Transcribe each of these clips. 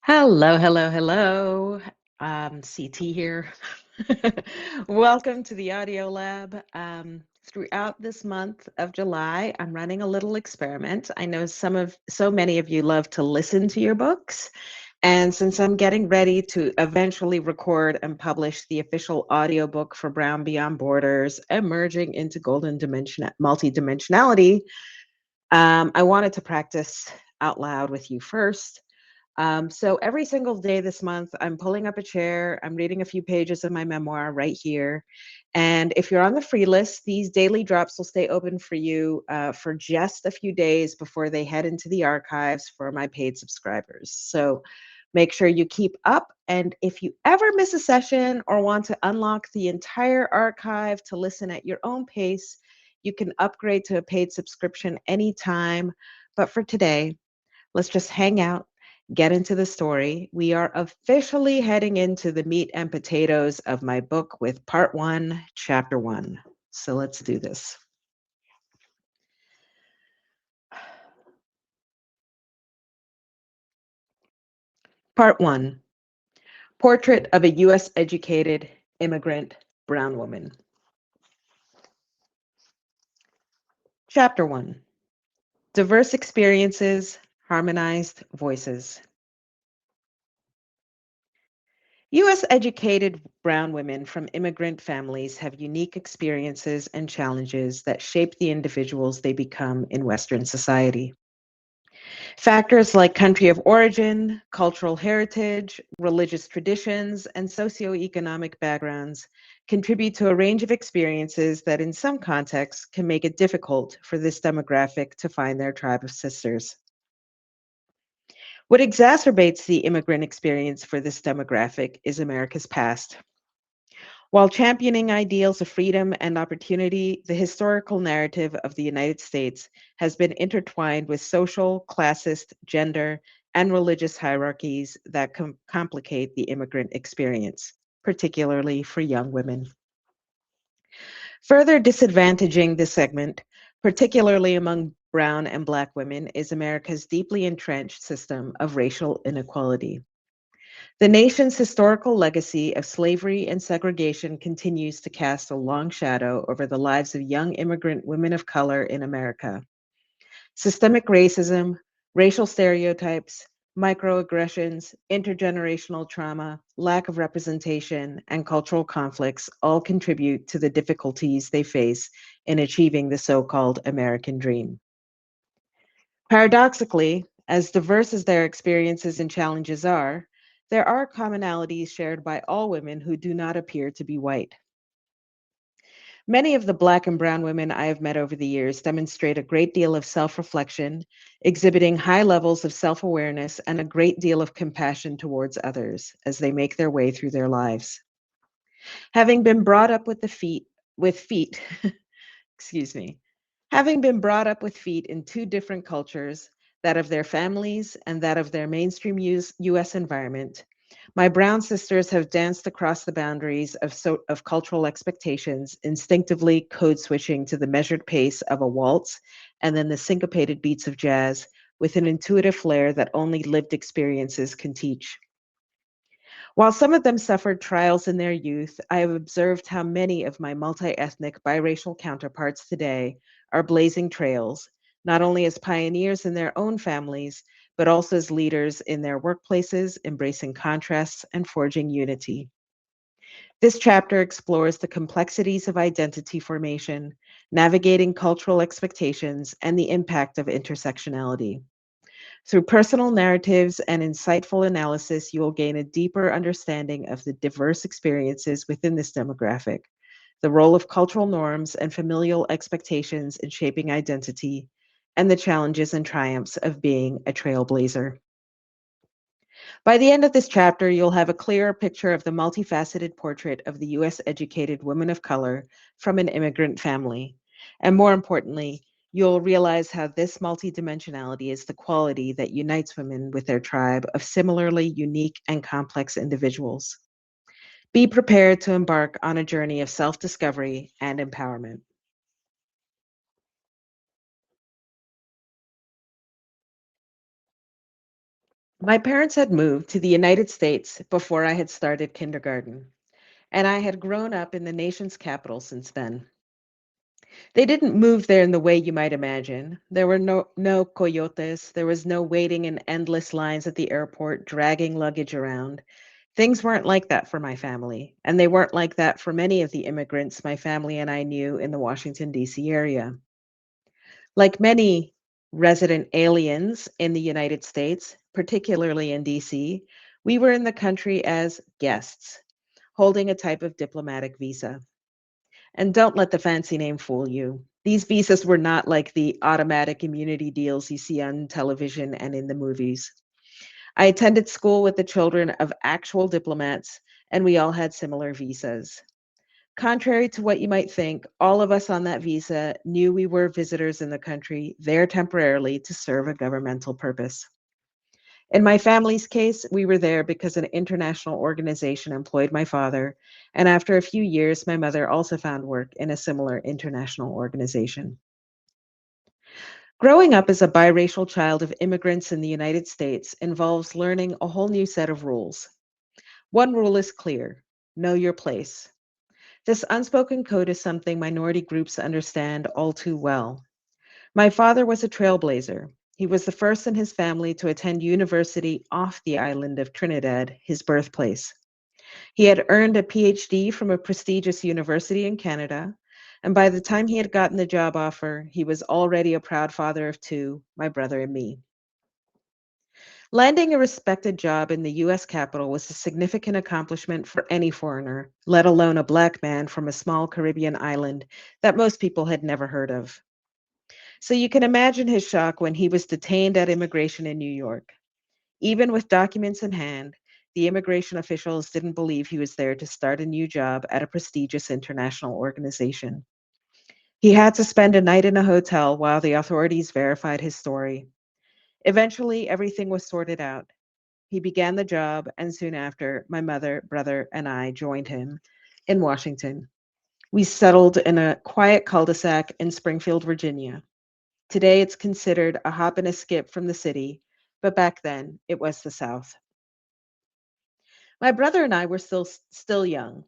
Hello, hello, hello. CT here. Welcome to the Audio Lab. Throughout this month of July, I'm running a little experiment. I know so many of you love to listen to your books, and since I'm getting ready to eventually record and publish the official audiobook for Brown Beyond Borders, Emerging into Golden Multidimensionality, I wanted to practice out loud with you first. So every single day this month, I'm pulling up a chair, I'm reading a few pages of my memoir right here. And if you're on the free list, these daily drops will stay open for you for just a few days before they head into the archives for my paid subscribers. So make sure you keep up. And if you ever miss a session or want to unlock the entire archive to listen at your own pace, you can upgrade to a paid subscription anytime. But for today, let's just hang out, get into the story. We are officially heading into the meat and potatoes of my book with part 1, chapter 1. So let's do this. Part 1, Portrait of a U.S. educated immigrant brown woman. Chapter 1, Diverse Experiences, Harmonized Voices. U.S. educated brown women from immigrant families have unique experiences and challenges that shape the individuals they become in Western society. Factors like country of origin, cultural heritage, religious traditions, and socioeconomic backgrounds contribute to a range of experiences that in some contexts can make it difficult for this demographic to find their tribe of sisters. What exacerbates the immigrant experience for this demographic is America's past. While championing ideals of freedom and opportunity, the historical narrative of the United States has been intertwined with social, classist, gender, and religious hierarchies that complicate the immigrant experience, particularly for young women. Further disadvantaging this segment, particularly among Brown and Black women, is America's deeply entrenched system of racial inequality. The nation's historical legacy of slavery and segregation continues to cast a long shadow over the lives of young immigrant women of color in America. Systemic racism, racial stereotypes, microaggressions, intergenerational trauma, lack of representation, and cultural conflicts all contribute to the difficulties they face in achieving the so-called American dream. Paradoxically, as diverse as their experiences and challenges are, there are commonalities shared by all women who do not appear to be white. Many of the Black and Brown women I have met over the years demonstrate a great deal of self-reflection, exhibiting high levels of self-awareness and a great deal of compassion towards others as they make their way through their lives. Having been brought up with feet, excuse me, having been brought up with feet in two different cultures, that of their families and that of their mainstream US environment, my brown sisters have danced across the boundaries of cultural expectations, instinctively code switching to the measured pace of a waltz and then the syncopated beats of jazz with an intuitive flair that only lived experiences can teach. While some of them suffered trials in their youth, I have observed how many of my multi-ethnic biracial counterparts today are blazing trails, not only as pioneers in their own families, but also as leaders in their workplaces, embracing contrasts and forging unity. This chapter explores the complexities of identity formation, navigating cultural expectations, and the impact of intersectionality. Through personal narratives and insightful analysis, you will gain a deeper understanding of the diverse experiences within this demographic, the role of cultural norms and familial expectations in shaping identity, and the challenges and triumphs of being a trailblazer. By the end of this chapter, you'll have a clearer picture of the multifaceted portrait of the US educated woman of color from an immigrant family. And more importantly, you'll realize how this multidimensionality is the quality that unites women with their tribe of similarly unique and complex individuals. Be prepared to embark on a journey of self-discovery and empowerment. My parents had moved to the United States before I had started kindergarten, and I had grown up in the nation's capital since then. They didn't move there in the way you might imagine. There were no coyotes, there was no waiting in endless lines at the airport dragging luggage around. Things weren't like that for my family, and they weren't like that for many of the immigrants my family and I knew in the Washington, D.C. area. Like many resident aliens in the United States, particularly in DC, we were in the country as guests, holding a type of diplomatic visa. And don't let the fancy name fool you. These visas were not like the automatic immunity deals you see on television and in the movies. I attended school with the children of actual diplomats, and we all had similar visas. Contrary to what you might think, all of us on that visa knew we were visitors in the country, there temporarily to serve a governmental purpose. In my family's case, we were there because an international organization employed my father, and after a few years, my mother also found work in a similar international organization. Growing up as a biracial child of immigrants in the United States involves learning a whole new set of rules. One rule is clear: know your place. This unspoken code is something minority groups understand all too well. My father was a trailblazer. He was the first in his family to attend university off the island of Trinidad, his birthplace. He had earned a PhD from a prestigious university in Canada, and by the time he had gotten the job offer, he was already a proud father of two, my brother and me. Landing a respected job in the US Capitol was a significant accomplishment for any foreigner, let alone a Black man from a small Caribbean island that most people had never heard of. So you can imagine his shock when he was detained at immigration in New York. Even with documents in hand, the immigration officials didn't believe he was there to start a new job at a prestigious international organization. He had to spend a night in a hotel while the authorities verified his story. Eventually, everything was sorted out. He began the job, and soon after, my mother, brother, and I joined him in Washington. We settled in a quiet cul-de-sac in Springfield, Virginia. Today, it's considered a hop and a skip from the city, but back then, it was the South. My brother and I were still young,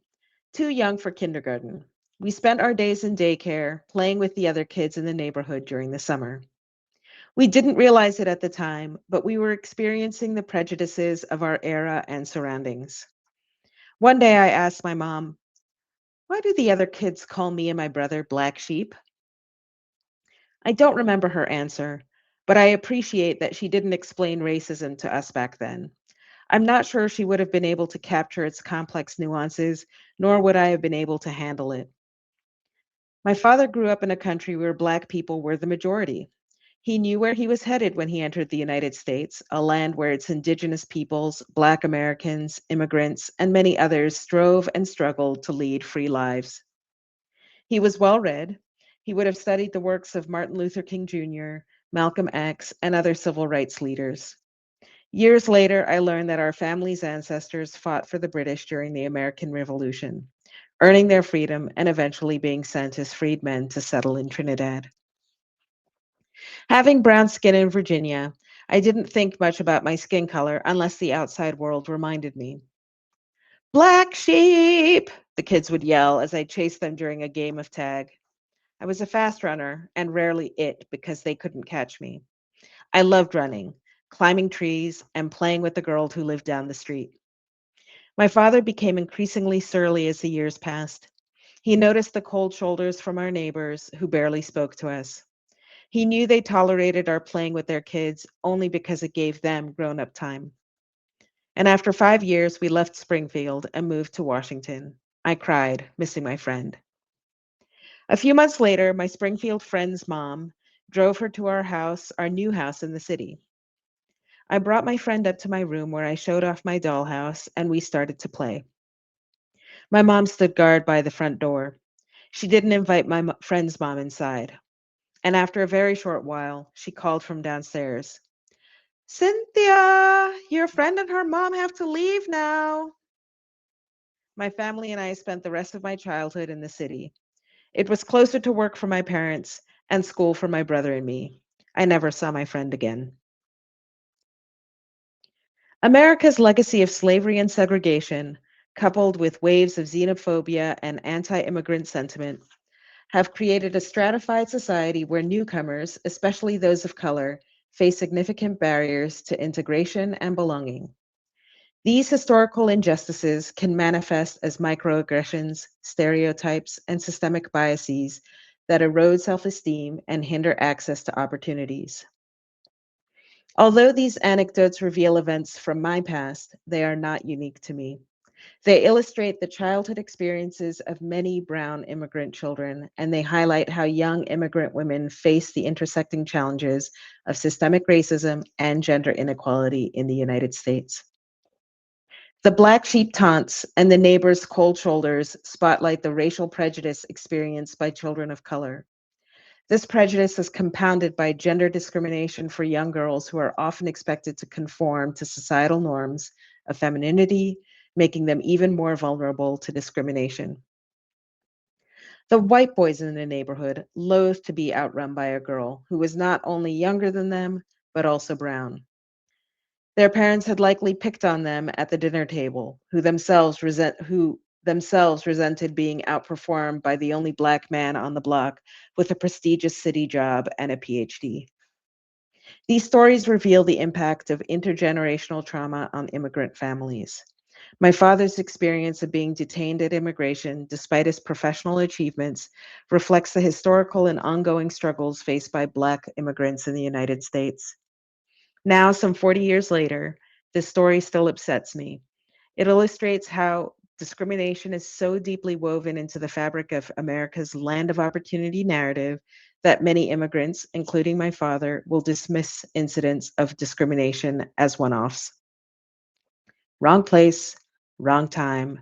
too young for kindergarten. We spent our days in daycare, playing with the other kids in the neighborhood during the summer. We didn't realize it at the time, but we were experiencing the prejudices of our era and surroundings. One day I asked my mom, "Why do the other kids call me and my brother black sheep?" I don't remember her answer, but I appreciate that she didn't explain racism to us back then. I'm not sure she would have been able to capture its complex nuances, nor would I have been able to handle it. My father grew up in a country where Black people were the majority. He knew where he was headed when he entered the United States, a land where its indigenous peoples, Black Americans, immigrants, and many others strove and struggled to lead free lives. He was well read. He would have studied the works of Martin Luther King Jr., Malcolm X, and other civil rights leaders. Years later, I learned that our family's ancestors fought for the British during the American Revolution, earning their freedom and eventually being sent as freedmen to settle in Trinidad. Having brown skin in Virginia, I didn't think much about my skin color unless the outside world reminded me. Black sheep, the kids would yell as I chased them during a game of tag. I was a fast runner and rarely it because they couldn't catch me. I loved running, climbing trees, and playing with the girl who lived down the street. My father became increasingly surly as the years passed. He noticed the cold shoulders from our neighbors who barely spoke to us. He knew they tolerated our playing with their kids only because it gave them grown up time. And after 5 years, we left Springfield and moved to Washington. I cried, missing my friend. A few months later, my Springfield friend's mom drove her to our new house in the city. I brought my friend up to my room where I showed off my dollhouse and we started to play. My mom stood guard by the front door. She didn't invite my friend's mom inside. And after a very short while, she called from downstairs, "Cynthia, your friend and her mom have to leave now." My family and I spent the rest of my childhood in the city. It was closer to work for my parents and school for my brother and me. I never saw my friend again. America's legacy of slavery and segregation, coupled with waves of xenophobia and anti immigrant sentiment, have created a stratified society where newcomers, especially those of color, face significant barriers to integration and belonging. These historical injustices can manifest as microaggressions, stereotypes, and systemic biases that erode self esteem and hinder access to opportunities. Although these anecdotes reveal events from my past, they are not unique to me. They illustrate the childhood experiences of many brown immigrant children, and they highlight how young immigrant women face the intersecting challenges of systemic racism and gender inequality in the United States. The black sheep taunts and the neighbor's cold shoulders spotlight the racial prejudice experienced by children of color. This prejudice is compounded by gender discrimination for young girls who are often expected to conform to societal norms of femininity, making them even more vulnerable to discrimination. The white boys in the neighborhood loathed to be outrun by a girl who was not only younger than them, but also brown. Their parents had likely picked on them at the dinner table, who themselves resented being outperformed by the only black man on the block with a prestigious city job and a PhD. These stories reveal the impact of intergenerational trauma on immigrant families. My father's experience of being detained at immigration, despite his professional achievements, reflects the historical and ongoing struggles faced by Black immigrants in the United States. Now, some 40 years later, this story still upsets me. It illustrates how discrimination is so deeply woven into the fabric of America's land of opportunity narrative that many immigrants, including my father, will dismiss incidents of discrimination as one offs. Wrong place, wrong time,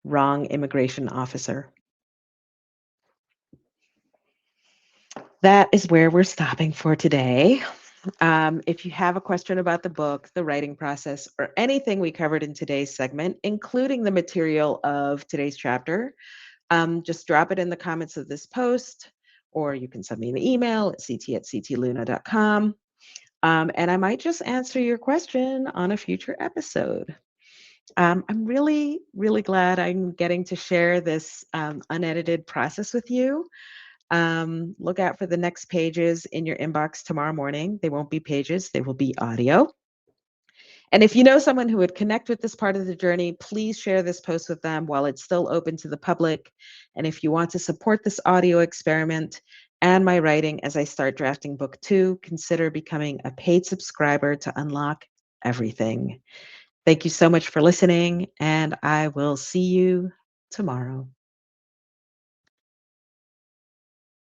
wrong immigration officer. That is where we're stopping for today. If you have a question about the book, the writing process, or anything we covered in today's segment, including the material of today's chapter, just drop it in the comments of this post, or you can send me an email at ct@ctluna.com. And I might just answer your question on a future episode. I'm really, really glad I'm getting to share this unedited process with you. Look out for the next pages in your inbox tomorrow morning. They won't be pages, they will be audio. And if you know someone who would connect with this part of the journey, please share this post with them while it's still open to the public. And if you want to support this audio experiment and my writing as I start drafting book 2, consider becoming a paid subscriber to unlock everything. Thank you so much for listening, and I will see you tomorrow.